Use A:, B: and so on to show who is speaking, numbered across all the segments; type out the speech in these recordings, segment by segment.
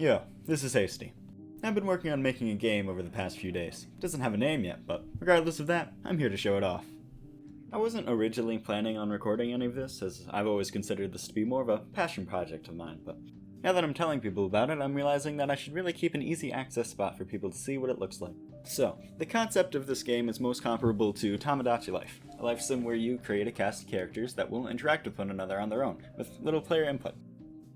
A: Yo, this is Hasty. I've been working on making a game over the past few days. It doesn't have a name yet, but regardless of that, I'm here to show it off. I wasn't originally planning on recording any of this, as I've always considered this to be more of a passion project of mine, but now that I'm telling people about it, I'm realizing that I should really keep an easy access spot for people to see what it looks like. So, the concept of this game is most comparable to Tamagotchi Life, a life sim where you create a cast of characters that will interact with one another on their own, with little player input.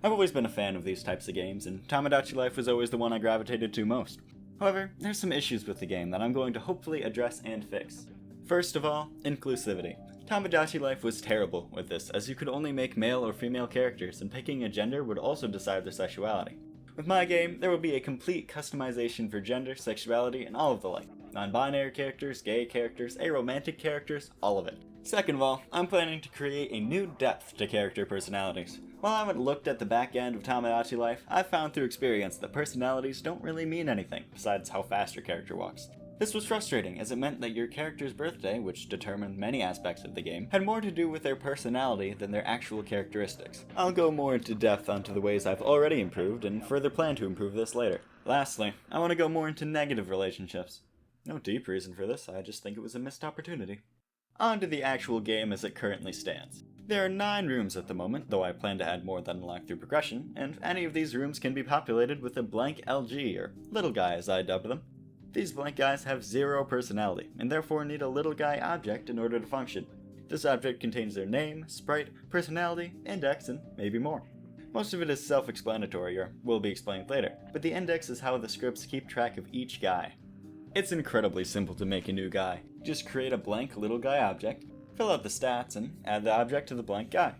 A: I've always been a fan of these types of games, and Tamagotchi Life was always the one I gravitated to most. However, there's some issues with the game that I'm going to hopefully address and fix. First of all, inclusivity. Tamagotchi Life was terrible with this, as you could only make male or female characters, and picking a gender would also decide their sexuality. With my game, there will be a complete customization for gender, sexuality, and all of the like. Non-binary characters, gay characters, aromantic characters, all of it. Second of all, I'm planning to create a new depth to character personalities. While I haven't looked at the back end of Tamagotchi Life, I've found through experience that personalities don't really mean anything besides how fast your character walks. This was frustrating, as it meant that your character's birthday, which determined many aspects of the game, had more to do with their personality than their actual characteristics. I'll go more into depth onto the ways I've already improved, and further plan to improve this later. Lastly, I want to go more into negative relationships. No deep reason for this, I just think it was a missed opportunity. On to the actual game as it currently stands. There are 9 rooms at the moment, though I plan to add more that unlock through progression, and any of these rooms can be populated with a blank LG, or little guy as I dubbed them. These blank guys have 0 personality, and therefore need a little guy object in order to function. This object contains their name, sprite, personality, index, and maybe more. Most of it is self-explanatory, or will be explained later, but the index is how the scripts keep track of each guy. It's incredibly simple to make a new guy. Just create a blank little guy object, fill out the stats, and add the object to the blank guy.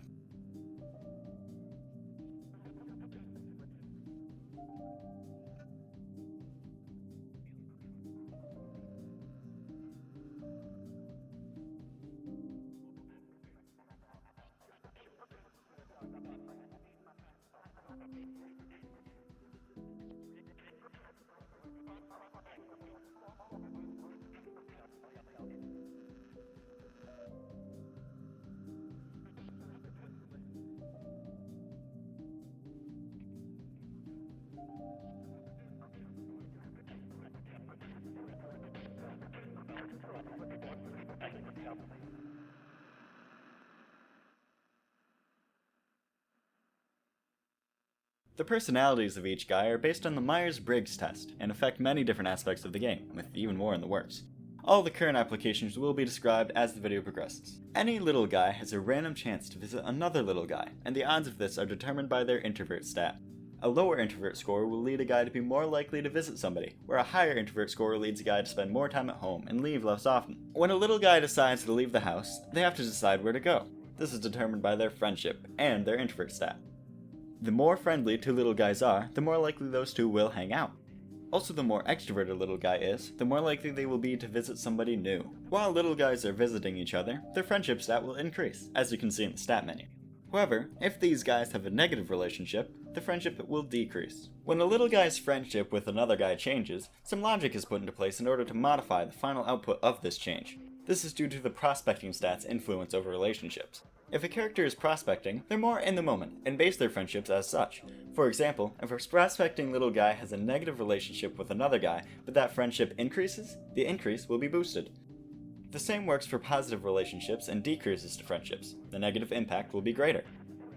A: The personalities of each guy are based on the Myers-Briggs test, and affect many different aspects of the game, with even more in the works. All the current applications will be described as the video progresses. Any little guy has a random chance to visit another little guy, and the odds of this are determined by their introvert stat. A lower introvert score will lead a guy to be more likely to visit somebody, where a higher introvert score leads a guy to spend more time at home and leave less often. When a little guy decides to leave the house, they have to decide where to go. This is determined by their friendship and their introvert stat. The more friendly 2 little guys are, the more likely those 2 will hang out. Also, the more extroverted a little guy is, the more likely they will be to visit somebody new. While little guys are visiting each other, their friendship stat will increase, as you can see in the stat menu. However, if these guys have a negative relationship, the friendship will decrease. When a little guy's friendship with another guy changes, some logic is put into place in order to modify the final output of this change. This is due to the prospecting stat's influence over relationships. If a character is prospecting, they're more in the moment, and base their friendships as such. For example, if a prospecting little guy has a negative relationship with another guy, but that friendship increases, the increase will be boosted. The same works for positive relationships and decreases to friendships. The negative impact will be greater.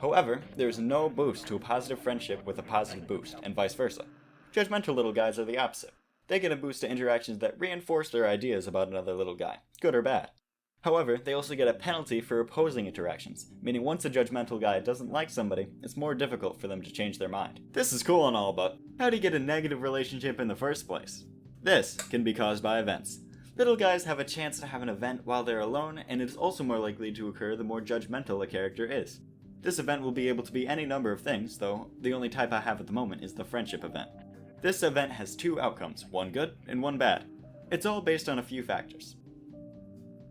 A: However, there is no boost to a positive friendship with a positive boost, and vice versa. Judgmental little guys are the opposite. They get a boost to interactions that reinforce their ideas about another little guy, good or bad. However, they also get a penalty for opposing interactions, meaning once a judgmental guy doesn't like somebody, it's more difficult for them to change their mind. This is cool and all, but how do you get a negative relationship in the first place? This can be caused by events. Little guys have a chance to have an event while they're alone, and it is also more likely to occur the more judgmental a character is. This event will be able to be any number of things, though the only type I have at the moment is the friendship event. This event has 2 outcomes, one good and one bad. It's all based on a few factors.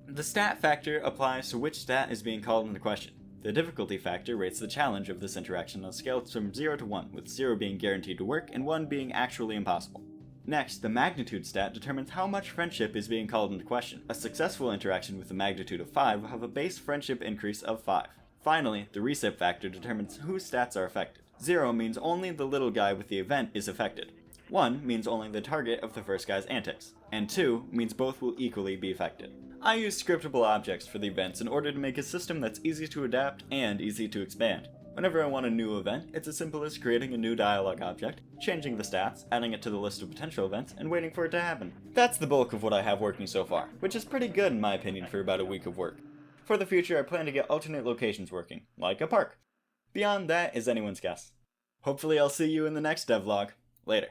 A: The stat factor applies to which stat is being called into question. The difficulty factor rates the challenge of this interaction on a scale from 0 to 1, with 0 being guaranteed to work and 1 being actually impossible. Next, the magnitude stat determines how much friendship is being called into question. A successful interaction with a magnitude of 5 will have a base friendship increase of 5. Finally, the reset factor determines whose stats are affected. 0 means only the little guy with the event is affected. 1 means only the target of the first guy's antics, and 2 means both will equally be affected. I use scriptable objects for the events in order to make a system that's easy to adapt and easy to expand. Whenever I want a new event, it's as simple as creating a new dialogue object, changing the stats, adding it to the list of potential events, and waiting for it to happen. That's the bulk of what I have working so far, which is pretty good in my opinion for about a week of work. For the future, I plan to get alternate locations working, like a park. Beyond that is anyone's guess. Hopefully I'll see you in the next devlog. Later.